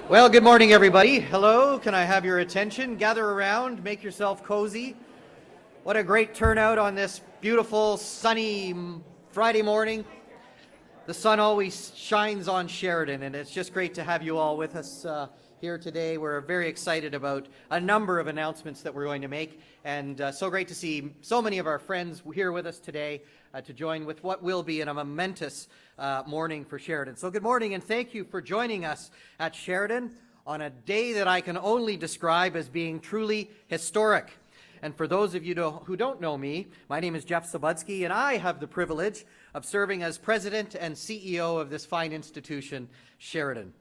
Well, good morning, everybody. Hello, can I have your attention? Gather around, make yourself cozy. What a great turnout on this beautiful, sunny Friday morning. The sun always shines on Sheridan, and it's just great to have you all with us here today. We're very excited about a number of announcements that we're going to make, and so great to see so many of our friends here with us today to join with what will be a momentous morning for Sheridan. So good morning, and thank you for joining us at Sheridan on a day that I can only describe as being truly historic. And for those of you who don't know me, my name is Jeff Sabudsky, and I have the privilege of serving as President and CEO of this fine institution, Sheridan.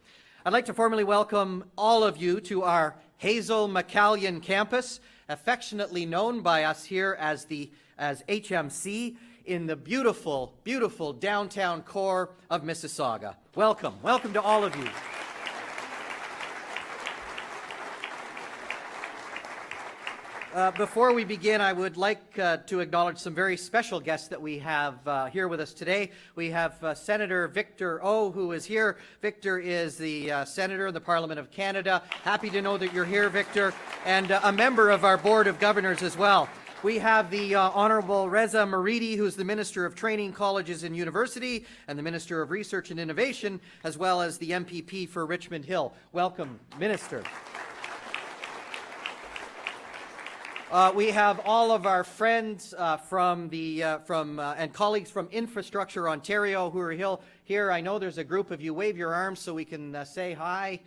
I'd like to formally welcome all of you to our Hazel McCallion campus, affectionately known by us here as HMC, in the beautiful, beautiful downtown core of Mississauga. Welcome. Welcome to all of you. Before we begin, I would like to acknowledge some very special guests that we have here with us today. We have Senator Victor O, who is here. Victor is the Senator in the Parliament of Canada. Happy to know that you're here, Victor, and a member of our Board of Governors as well. We have the Honourable Reza Maridi, who's the Minister of Training, Colleges and University, and the Minister of Research and Innovation, as well as the MPP for Richmond Hill. Welcome, Minister. We have all of our friends and colleagues from Infrastructure Ontario who are here. I know there's a group of you. Wave your arms so we can say hi.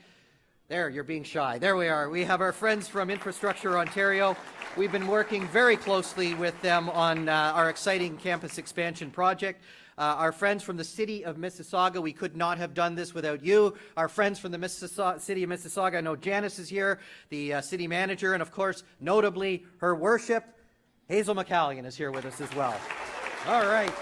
There, you're being shy. There we are. We have our friends from Infrastructure Ontario. We've been working very closely with them on our exciting campus expansion project. Our friends from the City of Mississauga, we could not have done this without you. Our friends from the City of Mississauga, I know Janice is here, the City Manager, and of course, notably, Her Worship, Hazel McCallion is here with us as well. All right.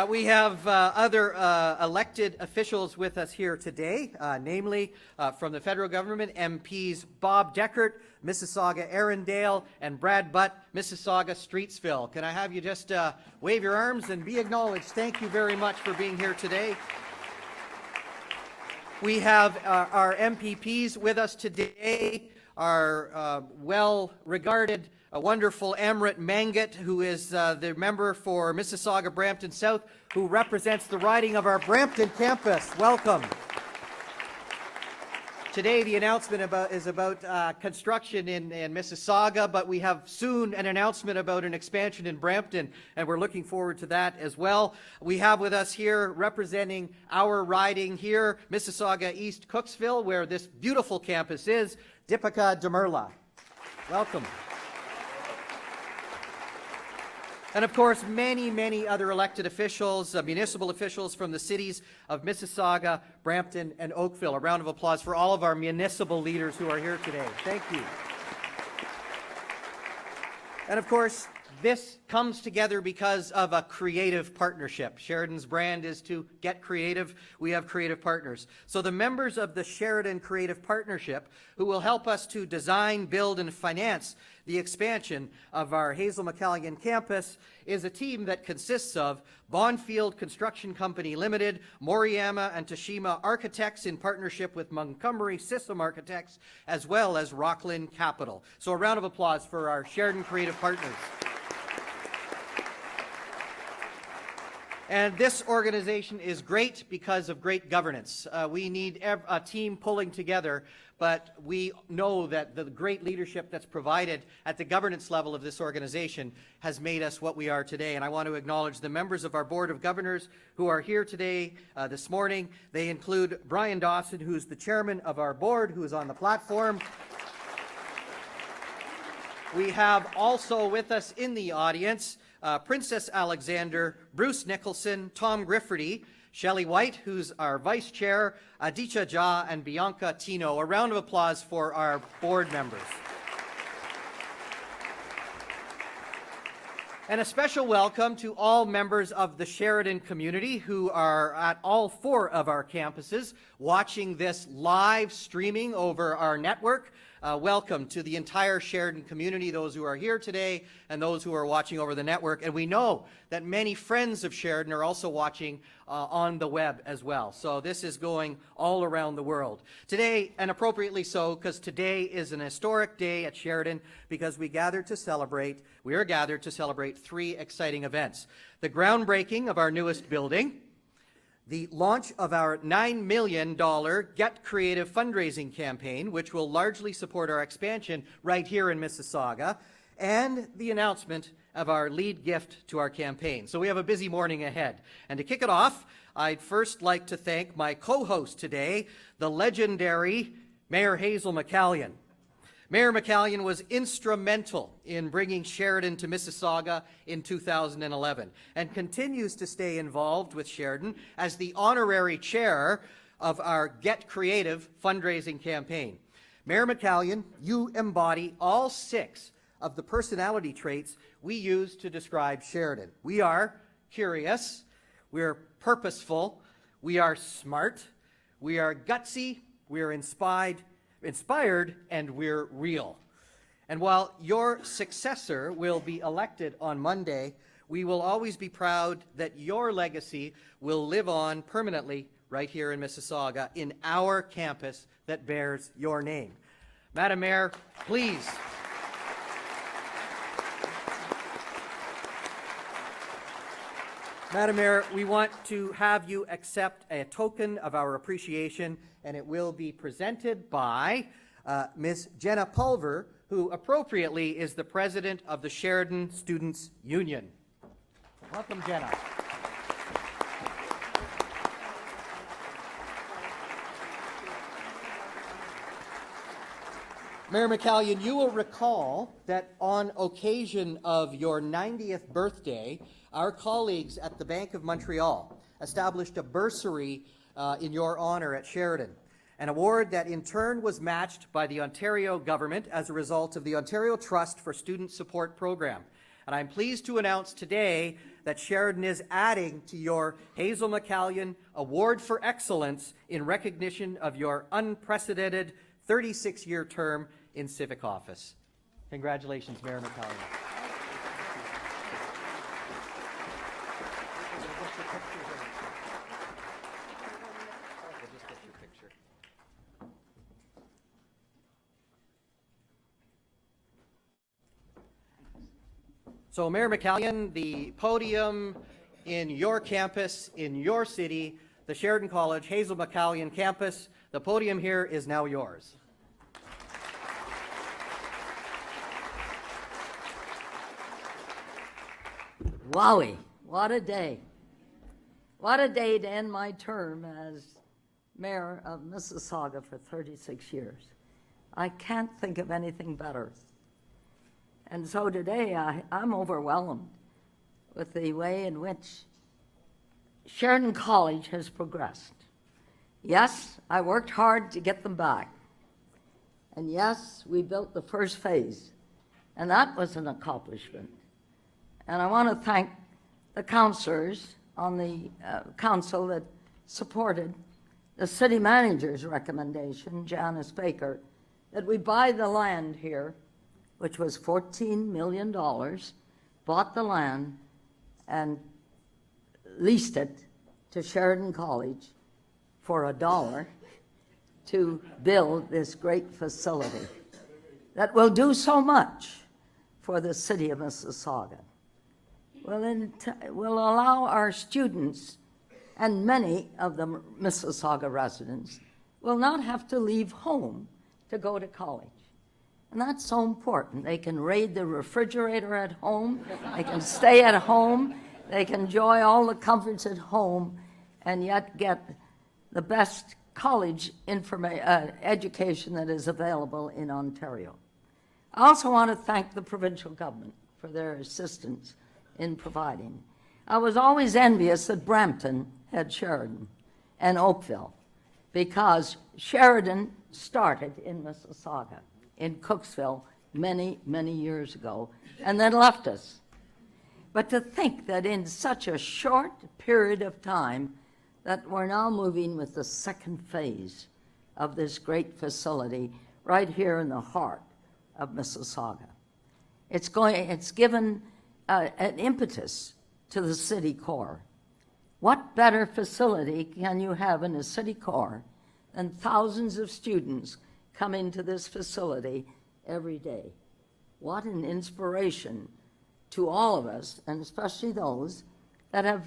We have other elected officials with us here today, namely from the federal government, MPs Bob Deckert, Mississauga Arundel, and Brad Butt, Mississauga Streetsville. Can I have you just wave your arms and be acknowledged? Thank you very much for being here today. We have our MPPs with us today, our well-regarded a wonderful Amrit Mangat, who is the member for Mississauga Brampton South, who represents the riding of our Brampton campus. Welcome. Today the announcement is about construction in Mississauga, but we have soon an announcement about an expansion in Brampton, and we're looking forward to that as well. We have with us here, representing our riding here, Mississauga East Cooksville, where this beautiful campus is, Deepika Demirla. Welcome. And of course, many, many other elected officials, municipal officials from the cities of Mississauga, Brampton, and Oakville. A round of applause for all of our municipal leaders who are here today. Thank you. And of course, this comes together because of a creative partnership. Sheridan's brand is to get creative. We have creative partners. So the members of the Sheridan Creative Partnership, who will help us to design, build, and finance the expansion of our Hazel McCallion campus, is a team that consists of Bonfield Construction Company Limited, Moriyama and Tashima Architects in partnership with Montgomery System Architects, as well as Rockland Capital. So a round of applause for our Sheridan Creative Partners. And this organization is great because of great governance. We need a team pulling together, but we know that the great leadership that's provided at the governance level of this organization has made us what we are today. And I want to acknowledge the members of our Board of Governors who are here today, this morning. They include Brian Dawson, who's the chairman of our board, who is on the platform. We have also with us in the audience Princess Alexander, Bruce Nicholson, Tom Grifferty, Shelley White, who's our vice chair, Aditya Jha, and Bianca Tino. A round of applause for our board members. And a special welcome to all members of the Sheridan community who are at all 4 of our campuses watching this live streaming over our network. welcome to the entire Sheridan community, those who are here today and those who are watching over the network. And we know that many friends of Sheridan are also watching on the web as well. So this is going all around the world. Today, and appropriately so, because today is an historic day at Sheridan because we are gathered to celebrate 3 exciting events. The groundbreaking of our newest building, the launch of our $9 million Get Creative fundraising campaign, which will largely support our expansion right here in Mississauga, and the announcement of our lead gift to our campaign. So we have a busy morning ahead. And to kick it off, I'd first like to thank my co-host today, the legendary Mayor Hazel McCallion. Mayor McCallion was instrumental in bringing Sheridan to Mississauga in 2011 and continues to stay involved with Sheridan as the honorary chair of our Get Creative fundraising campaign. Mayor McCallion, you embody all 6 of the personality traits we use to describe Sheridan. We are curious, we are purposeful, we are smart, we are gutsy, we are inspired, and we're real. And while your successor will be elected on Monday, we will always be proud that your legacy will live on permanently right here in Mississauga in our campus that bears your name. Madam Mayor, please. Madam Mayor, we want to have you accept a token of our appreciation, and it will be presented by Ms. Jenna Pulver, who appropriately is the president of the Sheridan Students' Union. Welcome, Jenna. Mayor McCallion, you will recall that on occasion of your 90th birthday, our colleagues at the Bank of Montreal established a bursary in your honor at Sheridan, an award that in turn was matched by the Ontario government as a result of the Ontario Trust for Student Support Program. And I'm pleased to announce today that Sheridan is adding to your Hazel McCallion Award for Excellence in recognition of your unprecedented 36-year term in civic office. Congratulations, Mayor McCallion. So, Mayor McCallion, the podium in your campus, in your city, the Sheridan College Hazel McCallion campus, the podium here is now yours. Wowie, what a day. What a day to end my term as mayor of Mississauga for 36 years. I can't think of anything better. And so today I'm overwhelmed with the way in which Sheridan College has progressed. Yes, I worked hard to get them back. And yes, we built the first phase, and that was an accomplishment. And I want to thank the councillors on the council that supported the city manager's recommendation, Janice Baker, that we buy the land here, which was $14 million, bought the land and leased it to Sheridan College for $1 to build this great facility that will do so much for the city of Mississauga. Will allow our students and many of the Mississauga residents will not have to leave home to go to college. And that's so important. They can raid the refrigerator at home, they can stay at home, they can enjoy all the comforts at home, and yet get the best college education that is available in Ontario. I also want to thank the provincial government for their assistance in providing. I was always envious that Brampton had Sheridan and Oakville, because Sheridan started in Mississauga, in Cooksville, many, many years ago, and then left us. But to think that in such a short period of time that we're now moving with the second phase of this great facility, right here in the heart of Mississauga. It's given an impetus to the city core. What better facility can you have in a city core than thousands of students come into this facility every day? What an inspiration to all of us, and especially those that have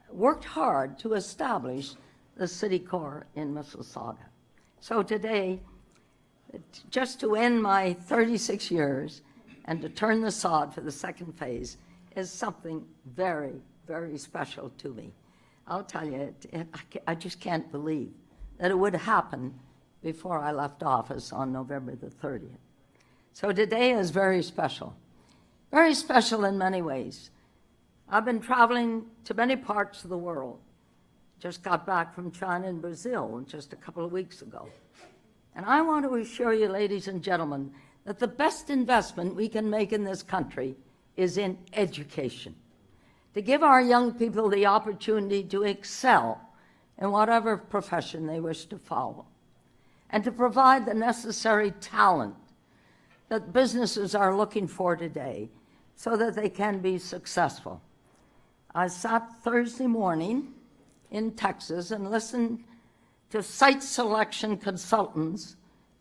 worked hard to establish the city core in Mississauga. So today, just to end my 36 years and to turn the sod for the second phase is something very, very special to me. I'll tell you, I just can't believe that it would happen before I left office on November the 30th. So today is very special in many ways. I've been traveling to many parts of the world. Just got back from China and Brazil just a couple of weeks ago. And I want to assure you, ladies and gentlemen, that the best investment we can make in this country is in education. To give our young people the opportunity to excel in whatever profession they wish to follow, and to provide the necessary talent that businesses are looking for today so that they can be successful. I sat Thursday morning in Texas and listened to site selection consultants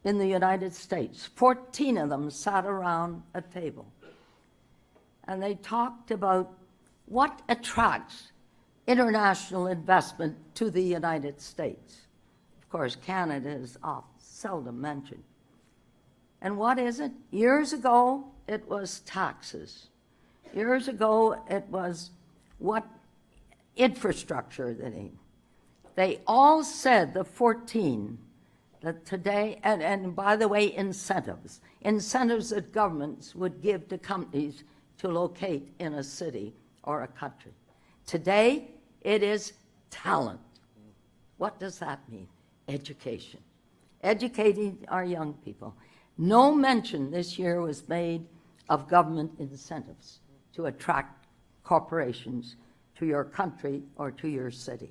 in the United States. 14 of them sat around a table. And they talked about what attracts international investment to the United States. Of course, Canada is seldom mentioned. And what is it? Years ago, it was taxes. Years ago, it was what infrastructure they need. They all said, the 14, that today, and by the way, incentives that governments would give to companies to locate in a city or a country. Today, it is talent. What does that mean? Education. Educating our young people. No mention this year was made of government incentives to attract corporations to your country or to your city.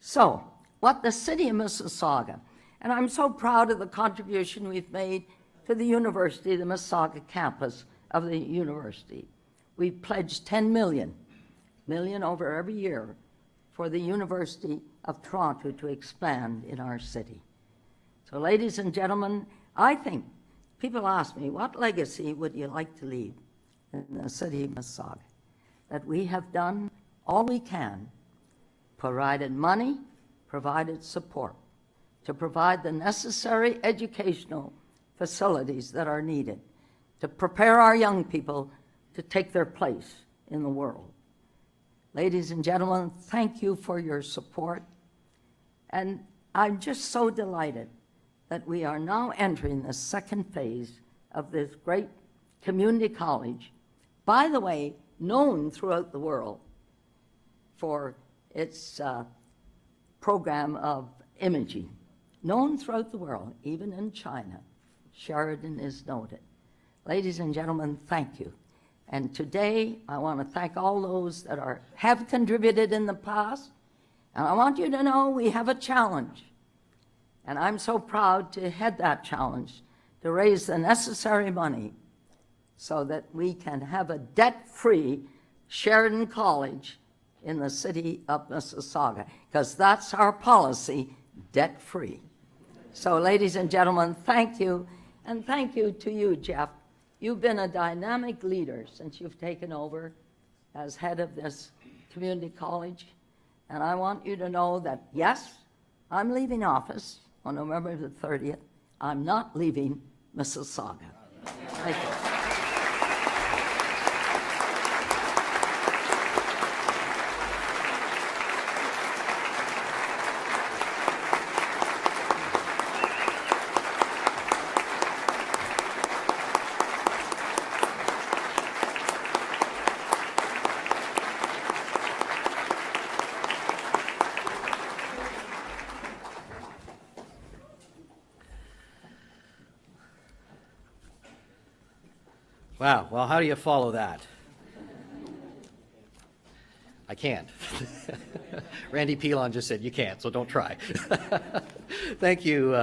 So, what the city of Mississauga, and I'm so proud of the contribution we've made to the university, the Mississauga campus of the university. We've pledged $10 million over every year for the University of Toronto to expand in our city. So, ladies and gentlemen, I think people ask me, what legacy would you like to leave in the city of Mississauga? That we have done all we can, provided money, provided support, to provide the necessary educational facilities that are needed to prepare our young people to take their place in the world. Ladies and gentlemen, thank you for your support. And I'm just so delighted that we are now entering the second phase of this great community college, by the way, known throughout the world for its program of imaging, known throughout the world, even in China. Sheridan is noted. Ladies and gentlemen, thank you. And today, I want to thank all those that have contributed in the past. And I want you to know we have a challenge. And I'm so proud to head that challenge, to raise the necessary money so that we can have a debt-free Sheridan College in the city of Mississauga, because that's our policy, debt-free. So, ladies and gentlemen, thank you, and thank you to you, Jeff. You've been a dynamic leader since you've taken over as head of this community college, and I want you to know that, yes, I'm leaving office on November the 30th. I'm not leaving Mississauga. Thank you. Wow, well, how do you follow that? I can't. Randy Pilon just said you can't, so don't try. Thank you,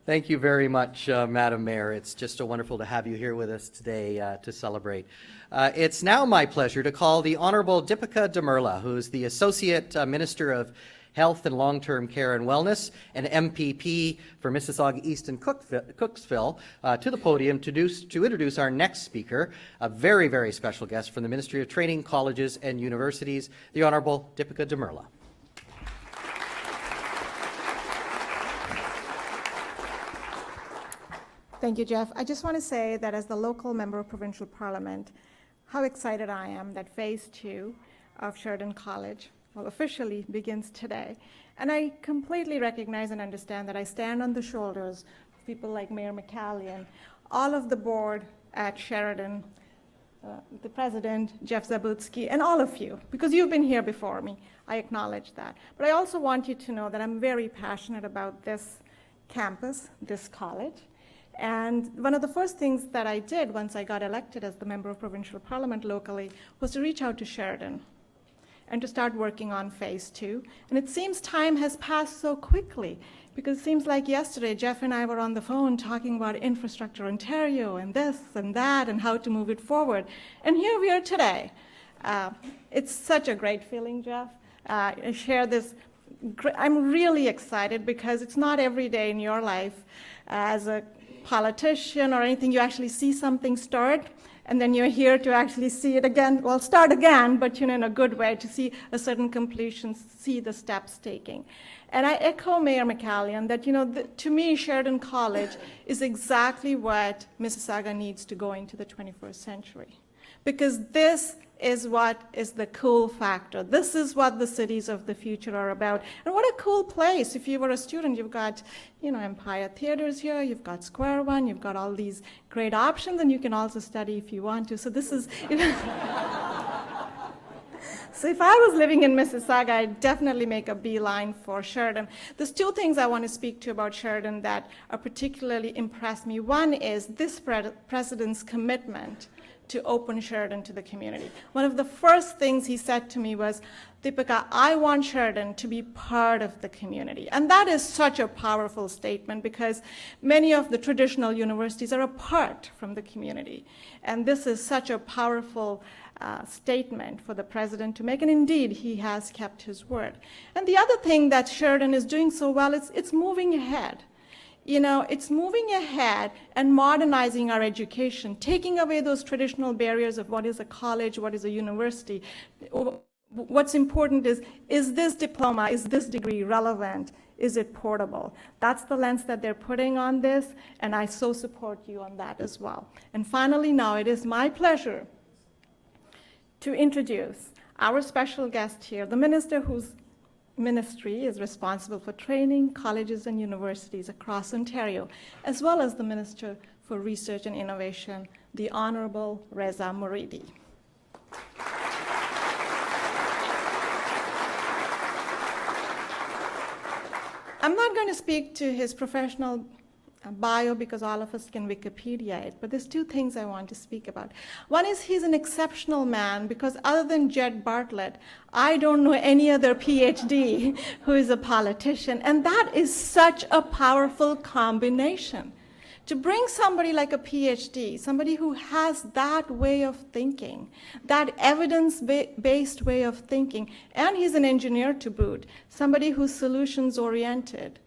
Thank you very much, Madam Mayor. It's just so wonderful to have you here with us today to celebrate. It's now my pleasure to call the Honorable Deepika Damerla, who is the Associate Minister of Health and Long-Term Care and Wellness and MPP for Mississauga East and Cooksville, to the podium to introduce our next speaker, a very, very special guest from the Ministry of Training, Colleges and Universities, the Honorable Deepika Damerla. Thank you, Jeff. I just want to say that as the local member of provincial parliament, how excited I am that phase 2 of Sheridan College officially begins today. And I completely recognize and understand that I stand on the shoulders of people like Mayor McCallion, all of the board at Sheridan, the president, Jeff Zabutsky, and all of you, because you've been here before me. I acknowledge that. But I also want you to know that I'm very passionate about this campus, this college. And one of the first things that I did once I got elected as the member of provincial parliament locally was to reach out to Sheridan and to start working on phase 2. And it seems time has passed so quickly, because it seems like yesterday Jeff and I were on the phone talking about Infrastructure Ontario and this and that and how to move it forward. And here we are today. It's such a great feeling, Jeff. I share this. I'm really excited because it's not every day in your life as a politician or anything you actually see something start, and then you're here to actually see it again, well, start again, but in a good way, to see a certain completion, see the steps taking. And I echo Mayor McCallion that, to me, Sheridan College is exactly what Mississauga needs to go into the 21st century. Because this is what is the cool factor. This is what the cities of the future are about. And what a cool place. If you were a student, you've got, Empire Theaters here, you've got Square One, you've got all these great options, and you can also study if you want to. So this is, So if I was living in Mississauga, I'd definitely make a beeline for Sheridan. There's two things I want to speak to about Sheridan that are particularly impressed me. One is this president's commitment to open Sheridan to the community. One of the first things he said to me was, Deepika, I want Sheridan to be part of the community. And that is such a powerful statement, because many of the traditional universities are apart from the community. And this is such a powerful statement for the president to make, and indeed he has kept his word. And the other thing that Sheridan is doing so well is it's moving ahead. It's moving ahead and modernizing our education, taking away those traditional barriers of what is a college, what is a university. What's important is this diploma, is this degree relevant? Is it portable? That's the lens that they're putting on this, and I so support you on that as well. And finally, now it is my pleasure to introduce our special guest here, the minister whose ministry is responsible for training, colleges and universities across Ontario, as well as the Minister for Research and Innovation, the Honorable Reza Moridi. I'm not going to speak to his professional bio because all of us can Wikipedia it, but there's two things I want to speak about. One is he's an exceptional man, because other than Jed Bartlett, I don't know any other PhD who is a politician, and that is such a powerful combination. To bring somebody like a PhD, somebody who has that way of thinking, that evidence-based way of thinking, and he's an engineer to boot, somebody who's solutions-oriented,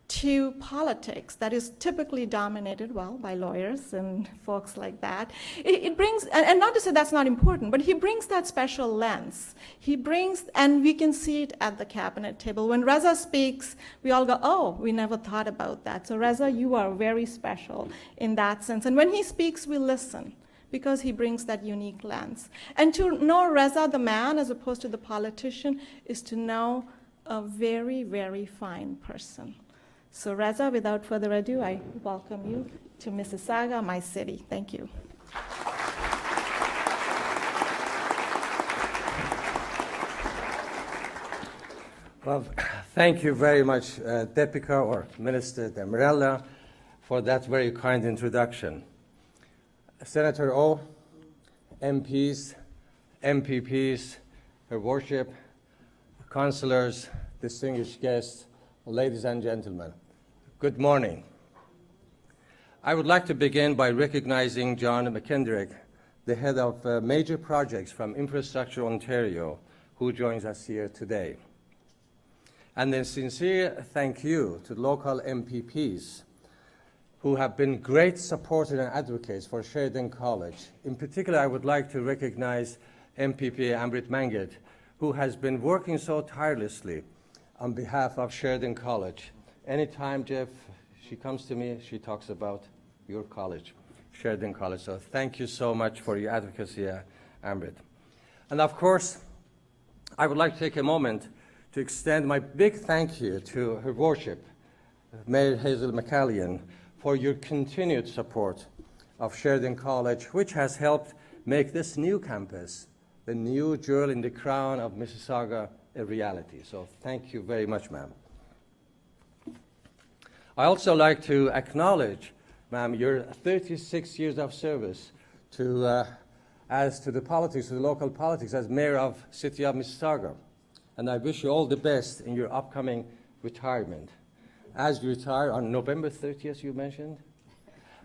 to politics that is typically dominated, well, by lawyers and folks like that. It brings, and not to say that's not important, but he brings that special lens. He brings, and we can see it at the cabinet table. When Reza speaks, we all go, oh, we never thought about that. So Reza, you are very special in that sense. And when he speaks, we listen, because he brings that unique lens. And to know Reza, the man, as opposed to the politician, is to know a very, very fine person. So Reza, without further ado, I welcome you to Mississauga, my city. Thank you. Well, thank you very much, Deepika, or Minister Damerla, for that very kind introduction. Senator O, MPs, MPPs, Her Worship, councillors, distinguished guests, ladies and gentlemen, Good morning. I would like to begin by recognizing John McKendrick, the head of major projects from Infrastructure Ontario, who joins us here today. And a sincere thank you to local MPPs who have been great supporters and advocates for Sheridan College. In particular, I would like to recognize MPP Amrit Mangat, who has been working so tirelessly on behalf of Sheridan College. Anytime, Jeff, she comes to me, she talks about your college, Sheridan College. So thank you so much for your advocacy, Amrit. And of course, I would like to take a moment to extend my big thank you to Her Worship, Mayor Hazel McCallion, for your continued support of Sheridan College, which has helped make this new campus, the new jewel in the crown of Mississauga, a reality. So thank you very much, ma'am. I also like to acknowledge, ma'am, your 36 years of service as to the politics, to the local politics, as mayor of City of Mississauga. And I wish you all the best in your upcoming retirement. As you retire on November 30th, you mentioned,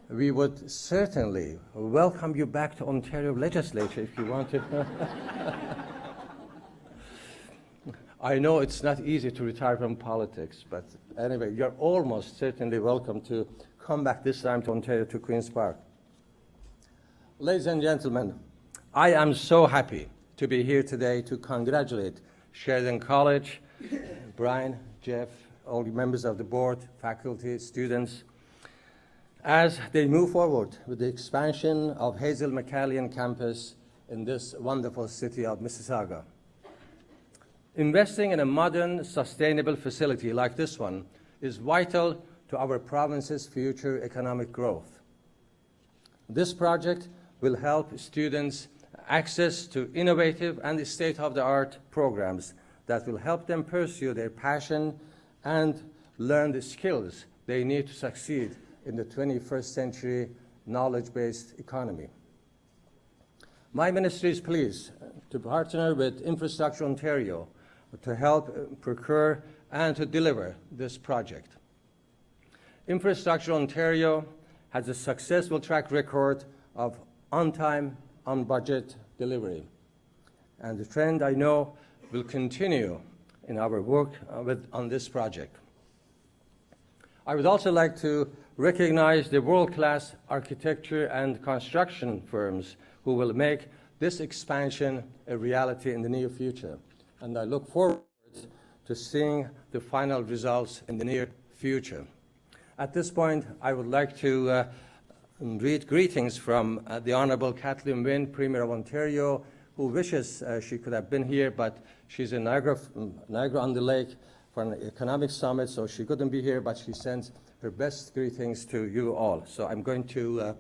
we would certainly welcome you back to Ontario Legislature if you want to. I know it's not easy to retire from politics, but anyway, you're almost certainly welcome to come back this time to Ontario, to Queen's Park. Ladies and gentlemen, I am so happy to be here today to congratulate Sheridan College, Brian, Jeff, all the members of the board, faculty, students, as they move forward with the expansion of Hazel McCallion campus in this wonderful city of Mississauga. Investing in a modern, sustainable facility like this one is vital to our province's future economic growth. This project will help students access to innovative and state-of-the-art programs that will help them pursue their passion and learn the skills they need to succeed in the 21st century knowledge-based economy. My ministry is pleased to partner with Infrastructure Ontario to help procure and to deliver this project. Infrastructure Ontario has a successful track record of on-time, on-budget delivery. And the trend, I know, will continue in our work on this project. I would also like to recognize the world-class architecture and construction firms who will make this expansion a reality in the near future. And I look forward to seeing the final results in the near future. At this point, I would like to read greetings from the Honourable Kathleen Wynne, Premier of Ontario, who wishes she could have been here, but she's in Niagara-on-the-Lake for an economic summit, so she couldn't be here, but she sends her best greetings to you all. So I'm going to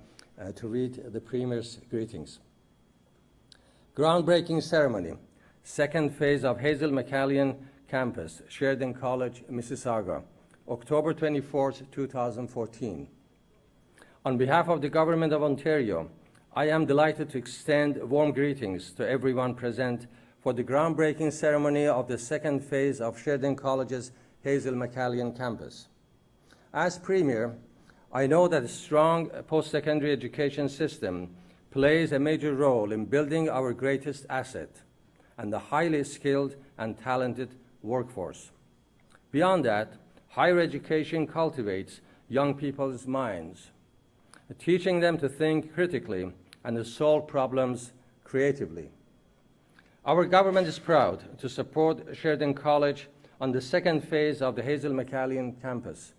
read the Premier's greetings. Groundbreaking ceremony, second phase of Hazel McCallion campus, Sheridan College, Mississauga, October 24th, 2014. On behalf of the Government of Ontario, I am delighted to extend warm greetings to everyone present for the groundbreaking ceremony of the second phase of Sheridan College's Hazel McCallion campus. As Premier, I know that a strong post-secondary education system plays a major role in building our greatest asset and the highly skilled and talented workforce. Beyond that, higher education cultivates young people's minds, teaching them to think critically and to solve problems creatively. Our government is proud to support Sheridan College on the second phase of the Hazel McCallion campus.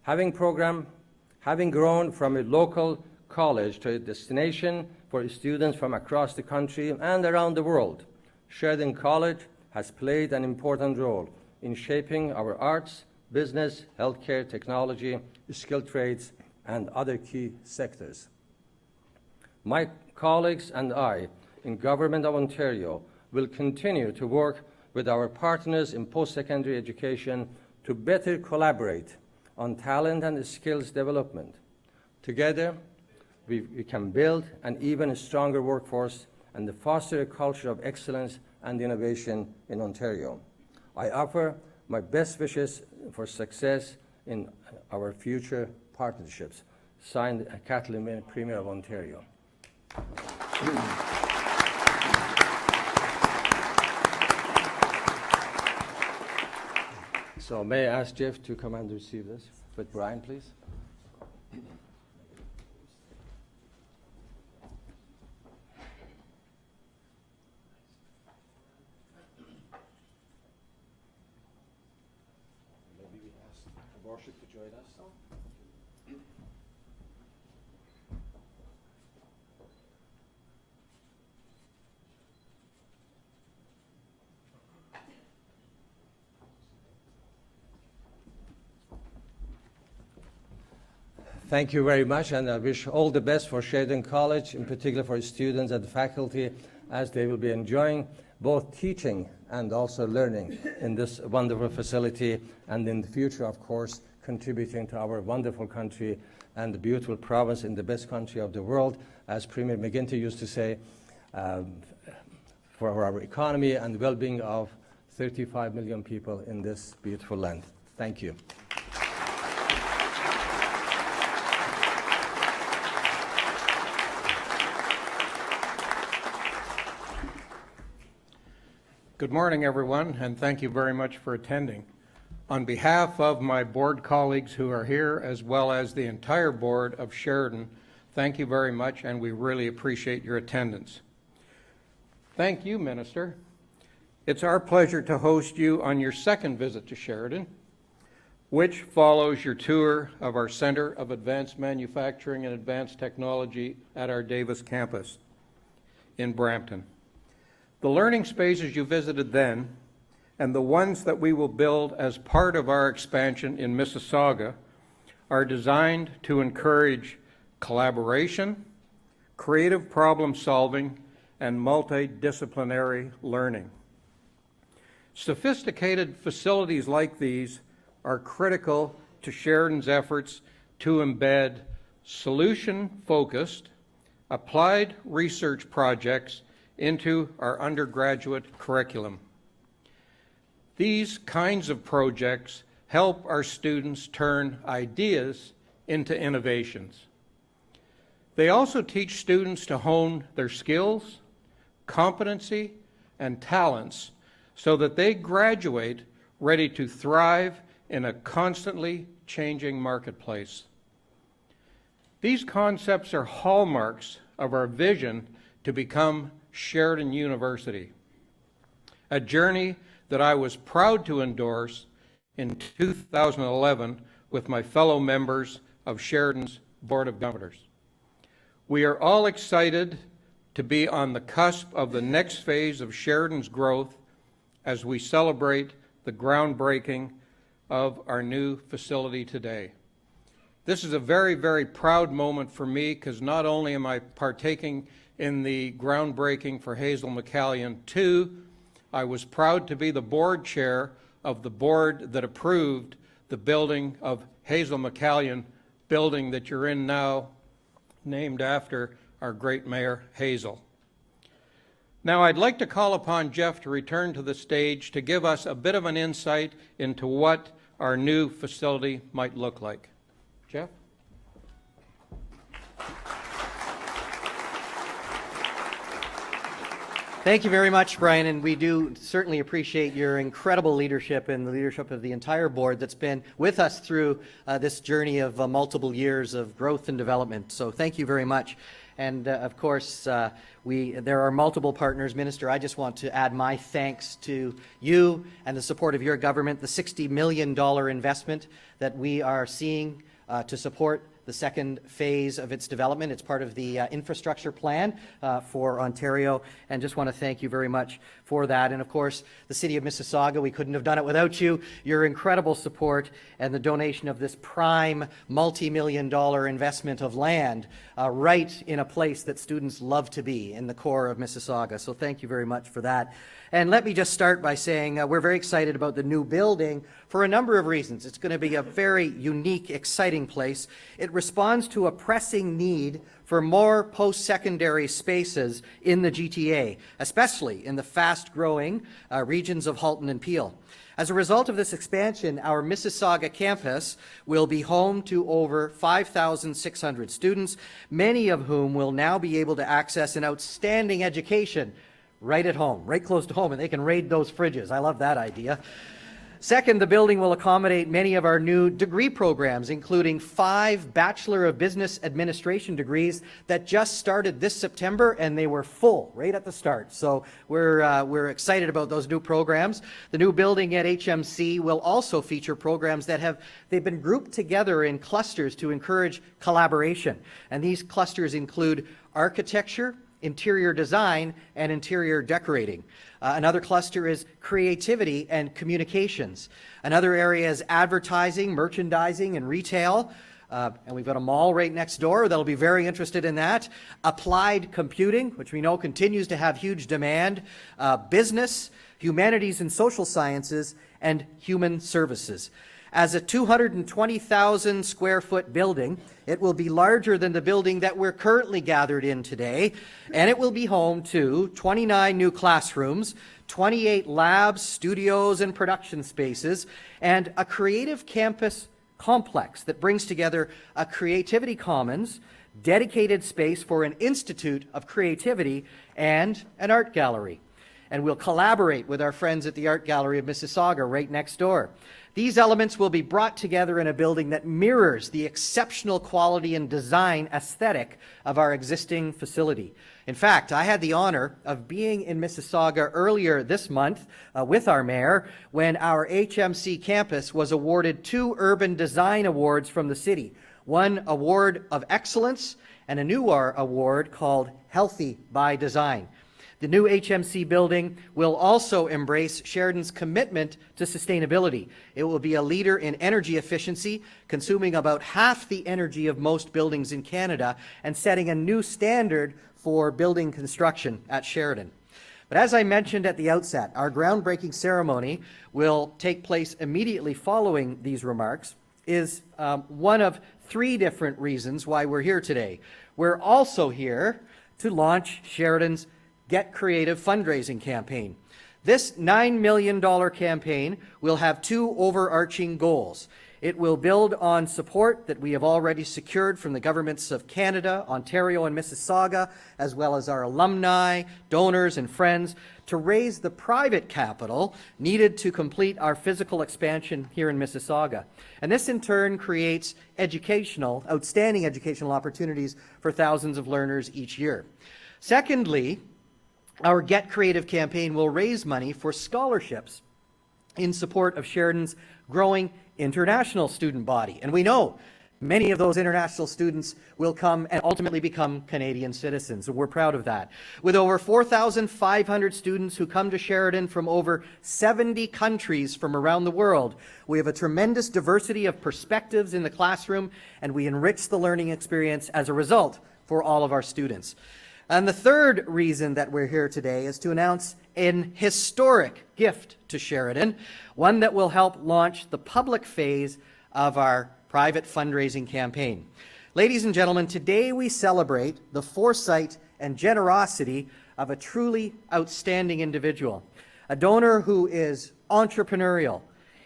Having grown from a local college to a destination for students from across the country and around the world, Sheridan College has played an important role in shaping our arts, business, healthcare, technology, skilled trades, and other key sectors. My colleagues and I in Government of Ontario will continue to work with our partners in post-secondary education to better collaborate on talent and skills development. Together, we can build an even stronger workforce and foster a culture of excellence and innovation in Ontario. I offer my best wishes for success in our future partnerships. Signed, Kathleen, Premier of Ontario. So may I ask Jeff to come and receive this with Brian, please? Maybe we ask the worship to join us. Thank you very much, and I wish all the best for Sheridan College, in particular for students and faculty, as they will be enjoying both teaching and also learning in this wonderful facility, and in the future, of course, contributing to our wonderful country and the beautiful province in the best country of the world, as Premier McGuinty used to say, for our economy and the well-being of 35 million people in this beautiful land. Thank you. Good morning, everyone, and thank you very much for attending. On behalf of my board colleagues who are here, as well as the entire board of Sheridan, thank you very much, and we really appreciate your attendance. Thank you, Minister. It's our pleasure to host you on your second visit to Sheridan, which follows your tour of our Center of Advanced Manufacturing and Advanced Technology at our Davis campus in Brampton. The learning spaces you visited then, and the ones that we will build as part of our expansion in Mississauga, are designed to encourage collaboration, creative problem solving, and multidisciplinary learning. Sophisticated facilities like these are critical to Sheridan's efforts to embed solution-focused, applied research projects into our undergraduate curriculum. These kinds of projects help our students turn ideas into innovations. They also teach students to hone their skills, competency, and talents so that they graduate ready to thrive in a constantly changing marketplace. These concepts are hallmarks of our vision to become Sheridan University, a journey that I was proud to endorse in 2011 with my fellow members of Sheridan's Board of Governors. We are all excited to be on the cusp of the next phase of Sheridan's growth as we celebrate the groundbreaking of our new facility today. This is a very, very proud moment for me, because not only am I partaking in the groundbreaking for Hazel McCallion II, I was proud to be the board chair of the board that approved the building of Hazel McCallion building that you're in now, named after our great Mayor Hazel. Now I'd like to call upon Jeff to return to the stage to give us a bit of an insight into what our new facility might look like. Jeff? Thank you very much, Brian, and we do certainly appreciate your incredible leadership and the leadership of the entire board that's been with us through this journey of multiple years of growth and development. So thank you very much. And of course, there are multiple partners. Minister, I just want to add my thanks to you and the support of your government, the $60 million investment that we are seeing to support the second phase of its development. It's part of the infrastructure plan for Ontario, and just want to thank you very much for that. And of course, the City of Mississauga, we couldn't have done it without you. Your incredible support and the donation of this prime multi-million-dollar investment of land right in a place that students love to be, in the core of Mississauga. So thank you very much for that. And let me just start by saying we're very excited about the new building for a number of reasons. It's going to be a very unique, exciting place. It responds to a pressing need for more post-secondary spaces in the GTA, especially in the fast-growing regions of Halton and Peel. As a result of this expansion, our Mississauga campus will be home to over 5,600 students, many of whom will now be able to access an outstanding education right at home, right close to home, and they can raid those fridges. I love that idea. Second, the building will accommodate many of our new degree programs, including 5 Bachelor of Business Administration degrees that just started this September, and they were full right at the start. So we're excited about those new programs. The new building at HMC will also feature programs that they've been grouped together in clusters to encourage collaboration. And these clusters include architecture, interior design, and interior decorating. Another cluster is creativity and communications. Another area is advertising, merchandising, and retail. And we've got a mall right next door that'll be very interested in that. Applied computing, which we know continues to have huge demand. Business, humanities and social sciences, and human services. As a 220,000 square foot building, it will be larger than the building that we're currently gathered in today, and it will be home to 29 new classrooms, 28 labs, studios, and production spaces, and a creative campus complex that brings together a creativity commons, dedicated space for an institute of creativity, and an art gallery. And we'll collaborate with our friends at the Art Gallery of Mississauga right next door. These elements will be brought together in a building that mirrors the exceptional quality and design aesthetic of our existing facility. In fact, I had the honor of being in Mississauga earlier this month with our mayor when our HMC campus was awarded 2 urban design awards from the city. One award of excellence and a new award called Healthy by Design. The new HMC building will also embrace Sheridan's commitment to sustainability. It will be a leader in energy efficiency, consuming about half the energy of most buildings in Canada and setting a new standard for building construction at Sheridan. But as I mentioned at the outset, our groundbreaking ceremony will take place immediately following these remarks, is one of 3 different reasons why we're here today. We're also here to launch Sheridan's Get Creative fundraising campaign. This $9 million campaign will have 2 overarching goals. It will build on support that we have already secured from the governments of Canada, Ontario, and Mississauga, as well as our alumni, donors, and friends, to raise the private capital needed to complete our physical expansion here in Mississauga. And this in turn creates outstanding educational opportunities for thousands of learners each year. Secondly, our Get Creative campaign will raise money for scholarships in support of Sheridan's growing international student body. And we know many of those international students will come and ultimately become Canadian citizens, and we're proud of that. With over 4,500 students who come to Sheridan from over 70 countries from around the world, we have a tremendous diversity of perspectives in the classroom, and we enrich the learning experience as a result for all of our students. And the third reason that we're here today is to announce an historic gift to Sheridan, one that will help launch the public phase of our private fundraising campaign. Ladies and gentlemen, today we celebrate the foresight and generosity of a truly outstanding individual, a donor who is entrepreneurial,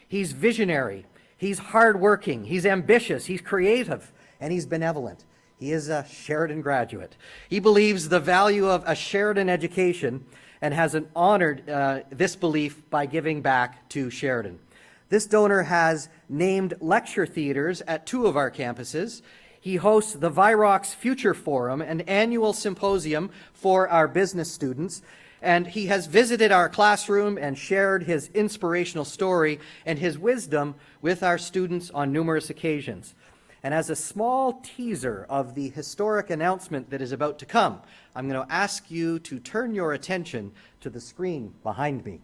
he's visionary, he's hardworking, he's ambitious, he's creative, and he's benevolent. He is a Sheridan graduate. He believes the value of a Sheridan education and has honored this belief by giving back to Sheridan. This donor has named lecture theaters at 2 of our campuses. He hosts the Virox Future Forum, an annual symposium for our business students, and he has visited our classroom and shared his inspirational story and his wisdom with our students on numerous occasions. And as a small teaser of the historic announcement that is about to come, I'm going to ask you to turn your attention to the screen behind me.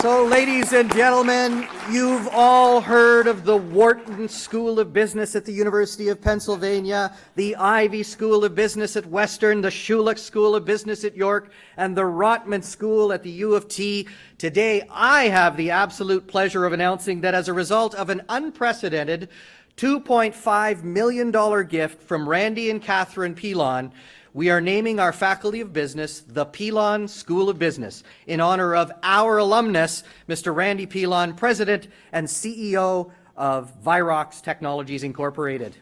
So, ladies and gentlemen, you've all heard of the Wharton School of Business at the University of Pennsylvania, the Ivy School of Business at Western, the Schulich School of Business at York, and the Rotman School at the U of T. Today, I have the absolute pleasure of announcing that as a result of an unprecedented $2.5 million gift from Randy and Catherine Pilon, we are naming our Faculty of Business the Pilon School of Business in honor of our alumnus, Mr. Randy Pilon, President and CEO of Virox Technologies Incorporated.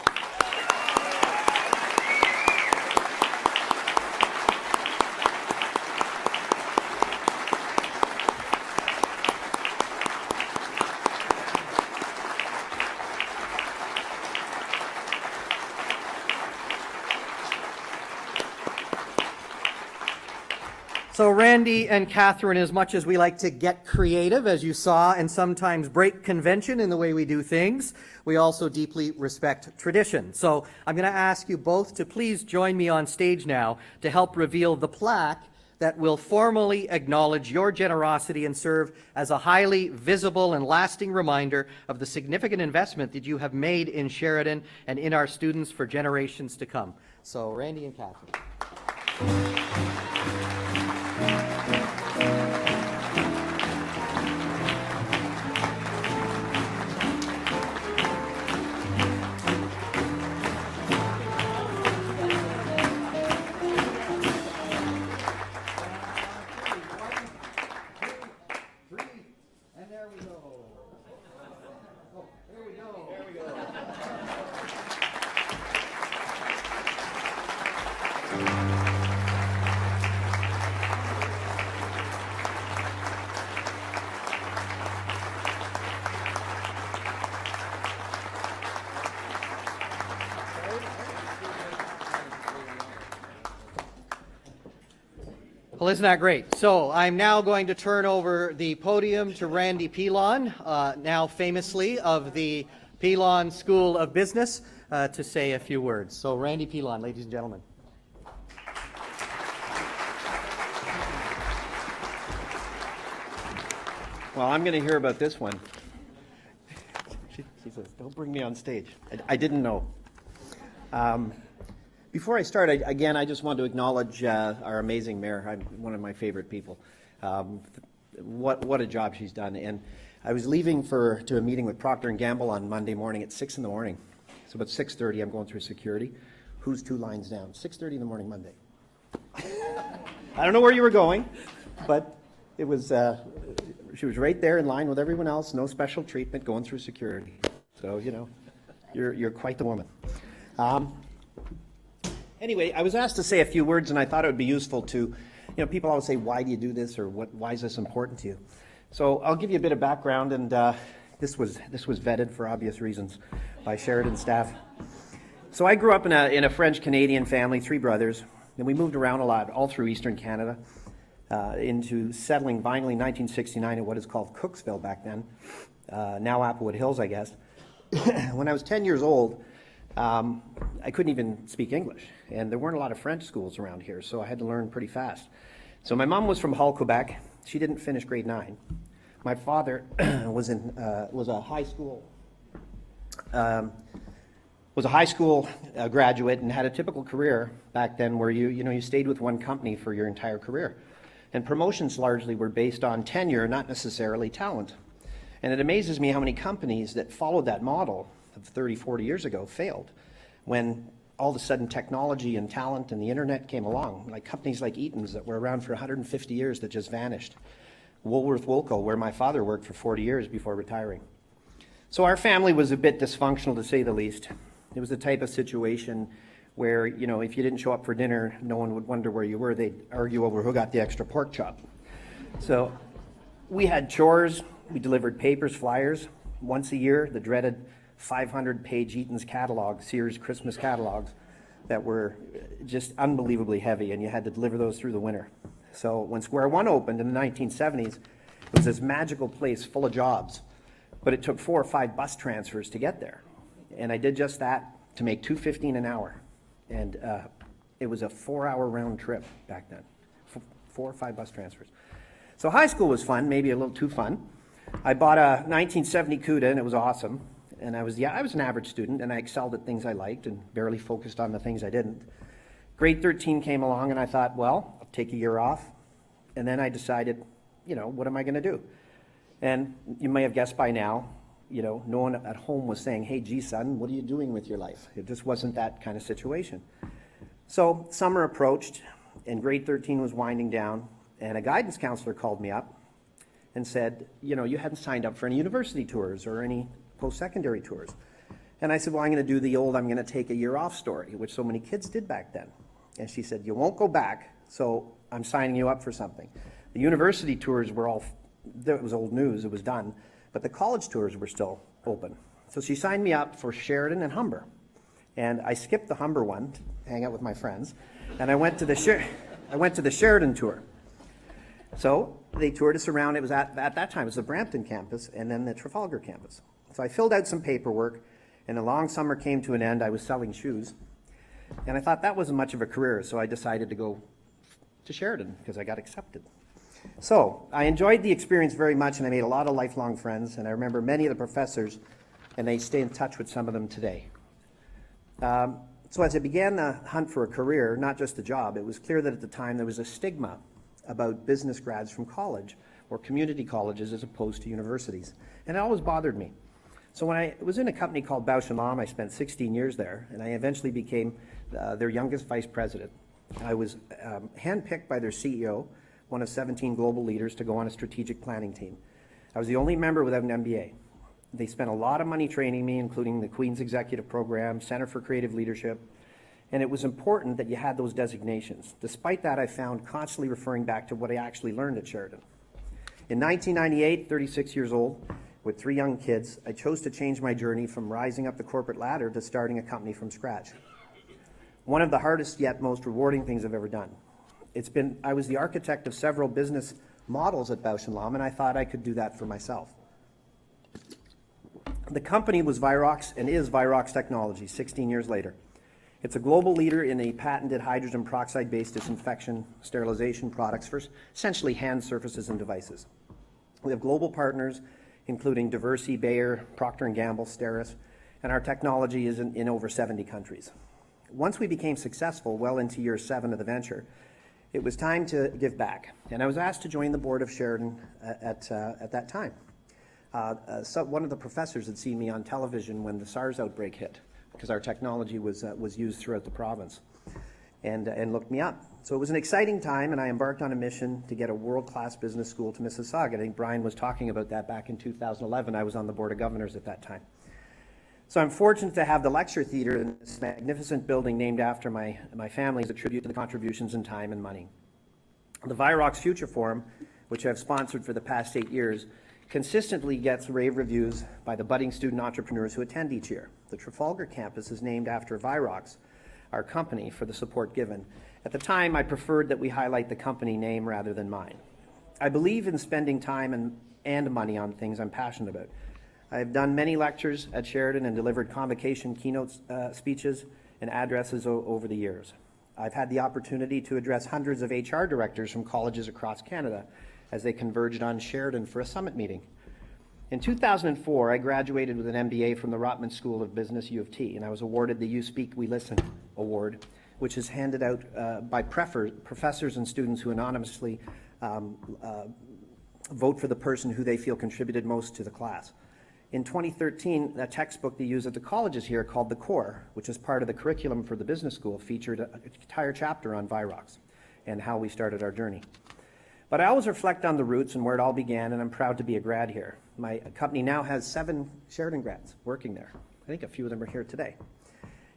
So Randy and Catherine, as much as we like to get creative, as you saw, and sometimes break convention in the way we do things, we also deeply respect tradition. So I'm going to ask you both to please join me on stage now to help reveal the plaque that will formally acknowledge your generosity and serve as a highly visible and lasting reminder of the significant investment that you have made in Sheridan and in our students for generations to come. So Randy and Catherine. Well, isn't that great? So I'm now going to turn over the podium to Randy Pilon, now famously of the Pilon School of Business, to say a few words. So Randy Pilon, ladies and gentlemen. Well, I'm going to hear about this one. She says, don't bring me on stage. I didn't know. Before I start, I just want to acknowledge our amazing mayor. I'm one of my favorite people. What a job she's done. And I was leaving to a meeting with Procter & Gamble on Monday morning at 6 in the morning. So about 6:30, I'm going through security. Who's 2 lines down? 6:30 in the morning Monday. I don't know where you were going, but it was. She was right there in line with everyone else. No special treatment, going through security. So you're quite the woman. Anyway, I was asked to say a few words, and I thought it would be useful to, people always say, why do you do this, or why is this important to you? So I'll give you a bit of background, and this was vetted for obvious reasons by Sheridan staff. So I grew up in a French-Canadian family, 3 brothers, and we moved around a lot, all through Eastern Canada, into settling finally in 1969 in what is called Cooksville back then, now Applewood Hills, I guess. When I was 10 years old, I couldn't even speak English, and there weren't a lot of French schools around here, so I had to learn pretty fast. So my mom was from Hull, Quebec. She didn't finish grade 9. My father was a high school graduate and had a typical career back then where you stayed with one company for your entire career, and promotions largely were based on tenure, not necessarily talent. And it amazes me how many companies that followed that model of 30, 40 years ago failed when all of a sudden technology and talent and the internet came along, like companies like Eaton's that were around for 150 years that just vanished. Woolworth Woolco, where my father worked for 40 years before retiring. So our family was a bit dysfunctional, to say the least. It was the type of situation where, if you didn't show up for dinner, no one would wonder where you were. They'd argue over who got the extra pork chop. So we had chores. We delivered papers, flyers. Once a year, the dreaded 500-page Eaton's catalog, Sears Christmas catalogs, that were just unbelievably heavy, and you had to deliver those through the winter. So when Square One opened in the 1970s, it was this magical place full of jobs But it took 4 or 5 bus transfers to get there. And I did just that to make $2.15 an hour. And it was a 4-hour round trip back then, 4 or 5 bus transfers. So high school was fun, maybe a little too fun. I bought a 1970 CUDA, and it was awesome. And I was an average student, and I excelled at things I liked and barely focused on the things I didn't. Grade 13 came along, and I thought, well, I'll take a year off. And then I decided, what am I going to do? And you may have guessed by now, no one at home was saying, hey, gee, son, what are you doing with your life? It just wasn't that kind of situation. So summer approached, and grade 13 was winding down, and a guidance counselor called me up and said, you hadn't signed up for any university tours or any post-secondary tours. And I said, well, I'm going to do the old I'm going to take a year off story, which so many kids did back then. And she said, you won't go back, so I'm signing you up for something. The university tours were it was old news, it was done, but the college tours were still open. So she signed me up for Sheridan and Humber. And I skipped the Humber one to hang out with my friends, and I went to the Sheridan tour. So they toured us around. It was at that time, it was the Brampton campus and then the Trafalgar campus. So I filled out some paperwork, and the long summer came to an end. I was selling shoes, and I thought that wasn't much of a career, so I decided to go to Sheridan because I got accepted. So I enjoyed the experience very much, and I made a lot of lifelong friends, and I remember many of the professors, and I stay in touch with some of them today. So as I began the hunt for a career, not just a job, it was clear that at the time there was a stigma about business grads from college or community colleges as opposed to universities, and it always bothered me. So when I was in a company called Bausch & Lomb, I spent 16 years there, and I eventually became their youngest vice president. I was handpicked by their CEO, one of 17 global leaders, to go on a strategic planning team. I was the only member without an MBA. They spent a lot of money training me, including the Queen's Executive Program, Center for Creative Leadership, and it was important that you had those designations. Despite that, I found constantly referring back to what I actually learned at Sheridan. In 1998, 36 years old, with 3 young kids, I chose to change my journey from rising up the corporate ladder to starting a company from scratch. One of the hardest yet most rewarding things I've ever done. I was the architect of several business models at Bausch & Lomb, and I thought I could do that for myself. The company was Virox and is Virox Technology 16 years later. It's a global leader in the patented hydrogen peroxide-based disinfection sterilization products for essentially hand surfaces and devices. We have global partners including Diversey, Bayer, Procter & Gamble, Steris, and our technology is in over 70 countries. Once we became successful, well into year 7 of the venture, it was time to give back. And I was asked to join the board of Sheridan at that time. So one of the professors had seen me on television when the SARS outbreak hit, because our technology was used throughout the province, and looked me up. So it was an exciting time, and I embarked on a mission to get a world-class business school to Mississauga. I think Brian was talking about that back in 2011. I was on the Board of Governors at that time. So I'm fortunate to have the lecture theater in this magnificent building named after my family as a tribute to the contributions in time and money. The Virox Future Forum, which I've sponsored for the past 8 years, consistently gets rave reviews by the budding student entrepreneurs who attend each year. The Trafalgar campus is named after Virox, our company, for the support given. At the time, I preferred that we highlight the company name rather than mine. I believe in spending time and money on things I'm passionate about. I have done many lectures at Sheridan and delivered convocation keynote speeches and addresses over the years. I've had the opportunity to address hundreds of HR directors from colleges across Canada as they converged on Sheridan for a summit meeting. In 2004, I graduated with an MBA from the Rotman School of Business, U of T, and I was awarded the You Speak, We Listen award, which is handed out by professors and students who anonymously vote for the person who they feel contributed most to the class. In 2013, a textbook they use at the colleges here called The Core, which is part of the curriculum for the business school, featured an entire chapter on Virox and how we started our journey. But I always reflect on the roots and where it all began, and I'm proud to be a grad here. My company now has 7 Sheridan grads working there. I think a few of them are here today.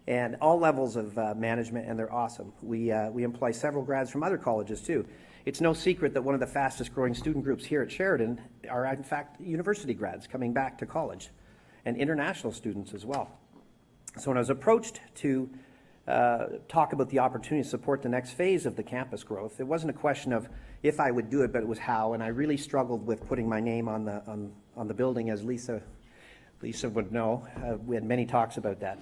And all levels of management, and they're awesome. We employ several grads from other colleges too. It's no secret that one of the fastest growing student groups here at Sheridan are in fact university grads coming back to college, and international students as well. So when I was approached to talk about the opportunity to support the next phase of the campus growth, it wasn't a question of if I would do it, but it was how, and I really struggled with putting my name on on the building, as Lisa would know. We had many talks about that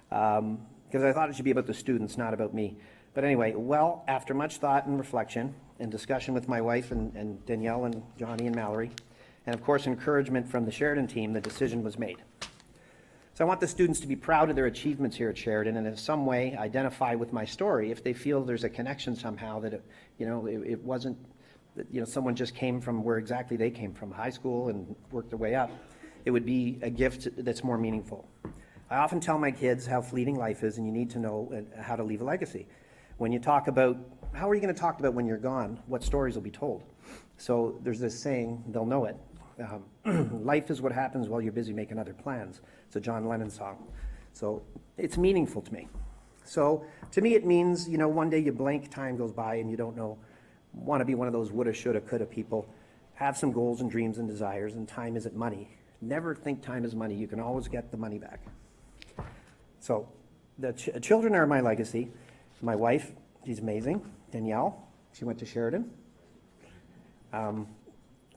because I thought it should be about the students, not about me. But anyway, well, after much thought and reflection and discussion with my wife and Danielle and Johnny and Mallory, and of course encouragement from the Sheridan team, the decision was made. So I want the students to be proud of their achievements here at Sheridan and in some way identify with my story if they feel there's a connection somehow that it wasn't that someone just came from where exactly they came from, high school, and worked their way up. It would be a gift that's more meaningful. I often tell my kids how fleeting life is and you need to know how to leave a legacy. When you talk about, how are you going to talk about when you're gone? What stories will be told? So there's this saying, they'll know it. Life is what happens while you're busy making other plans. It's a John Lennon song. So it's meaningful to me. So to me it means, one day you blink, time goes by and you don't know, want to be one of those woulda, shoulda, coulda people. Have some goals and dreams and desires, and time isn't money. Never think time is money. You can always get the money back. So the children are my legacy. My wife, she's amazing. Danielle, she went to Sheridan.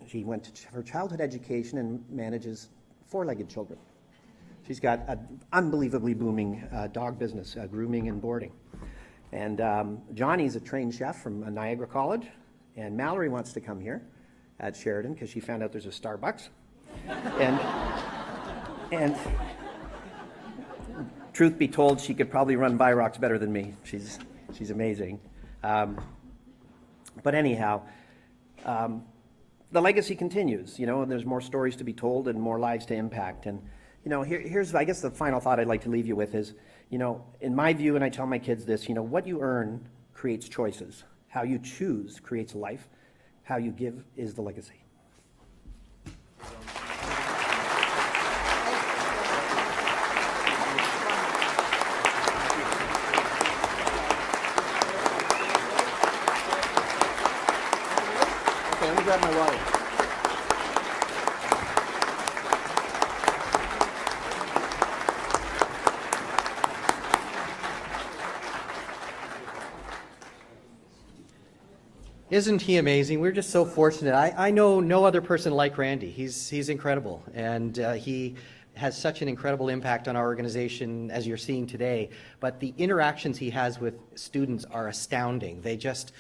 She went to her childhood education and manages four-legged children. She's got an unbelievably booming dog business, grooming and boarding. And Johnny's a trained chef from Niagara College, and Mallory wants to come here at Sheridan because she found out there's a Starbucks. And truth be told, she could probably run Virox better than me. She's amazing. But anyhow, the legacy continues, and there's more stories to be told and more lives to impact. And here's, I guess, the final thought I'd like to leave you with is, in my view, and I tell my kids this, what you earn creates choices. How you choose creates life. How you give is the legacy. Okay, let me grab my water. Isn't he amazing? We're just so fortunate. I know no other person like Randy. He's incredible, and he has such an incredible impact on our organization, as you're seeing today. But the interactions he has with students are astounding. They just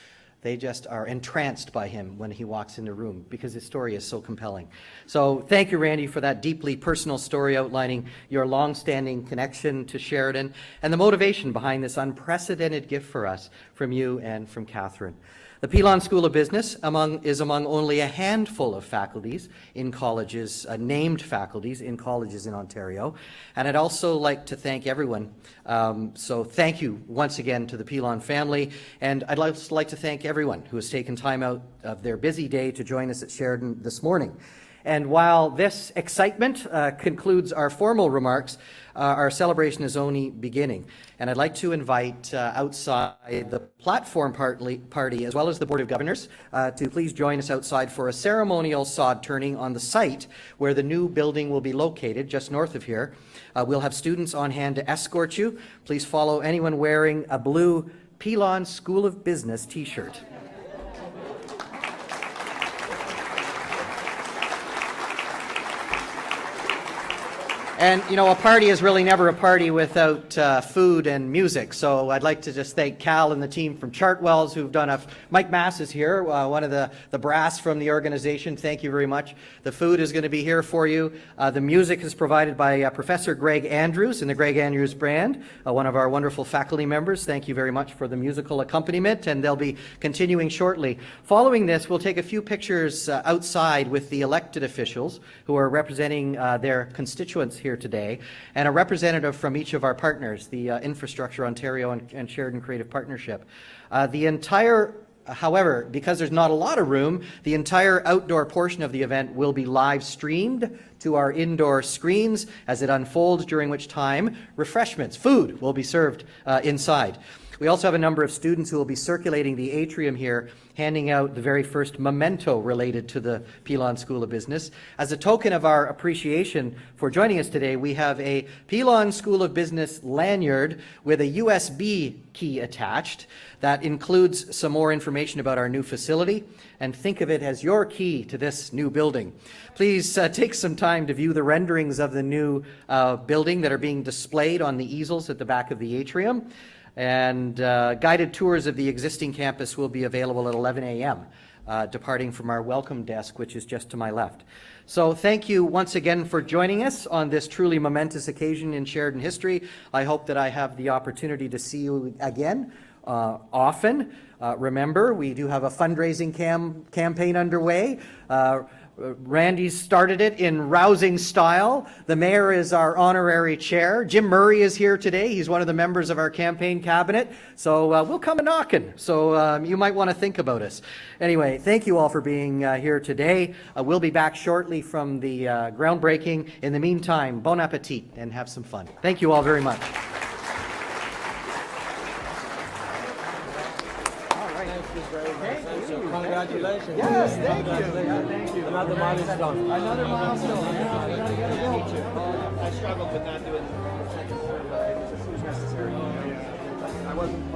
are entranced by him when he walks in the room because his story is so compelling. So thank you, Randy, for that deeply personal story outlining your long-standing connection to Sheridan and the motivation behind this unprecedented gift for us from you and from Catherine. The Pilon School of Business is among only a handful of faculties in colleges, named faculties in colleges in Ontario. And I'd also like to thank everyone. So thank you once again to the Pilon family. And I'd also like to thank everyone who has taken time out of their busy day to join us at Sheridan this morning. And while this excitement concludes our formal remarks, our celebration is only beginning. And I'd like to invite outside the platform party, as well as the Board of Governors, to please join us outside for a ceremonial sod turning on the site where the new building will be located, just north of here. We'll have students on hand to escort you. Please follow anyone wearing a blue Pilon School of Business t-shirt. And, a party is really never a party without food and music. So I'd like to just thank Cal and the team from Chartwells who've done Mike Mass is here, one of the brass from the organization. Thank you very much. The food is going to be here for you. The music is provided by Professor Greg Andrews in the Greg Andrews Band, one of our wonderful faculty members. Thank you very much for the musical accompaniment, and they'll be continuing shortly. Following this, we'll take a few pictures outside with the elected officials who are representing their constituents here today, and a representative from each of our partners, the Infrastructure Ontario and Sheridan Creative Partnership. However, because there's not a lot of room, the entire outdoor portion of the event will be live streamed to our indoor screens as it unfolds, during which time refreshments, food, will be served inside. We also have a number of students who will be circulating the atrium here, handing out the very first memento related to the Pilon School of Business. As a token of our appreciation for joining us today, we have a Pilon School of Business lanyard with a USB key attached that includes some more information about our new facility, and think of it as your key to this new building. Please take some time to view the renderings of the new building that are being displayed on the easels at the back of the atrium. And guided tours of the existing campus will be available at 11 a.m., departing from our welcome desk, which is just to my left. So thank you once again for joining us on this truly momentous occasion in Sheridan history. I hope that I have the opportunity to see you again often. Remember, we do have a fundraising campaign underway. Randy started it in rousing style. The mayor is our honorary chair. Jim Murray is here today. He's one of the members of our campaign cabinet. So we'll come a knocking. So you might want to think about us. Anyway, thank you all for being here today. We'll be back shortly from the groundbreaking. In the meantime, bon appetit and have some fun. Thank you all very much. Congratulations. Yes, thank you. Congratulations. Thank you. Another milestone. Another milestone. Yeah, we gotta get it built. I struggled with not doing the second term, but it was necessary. I wasn't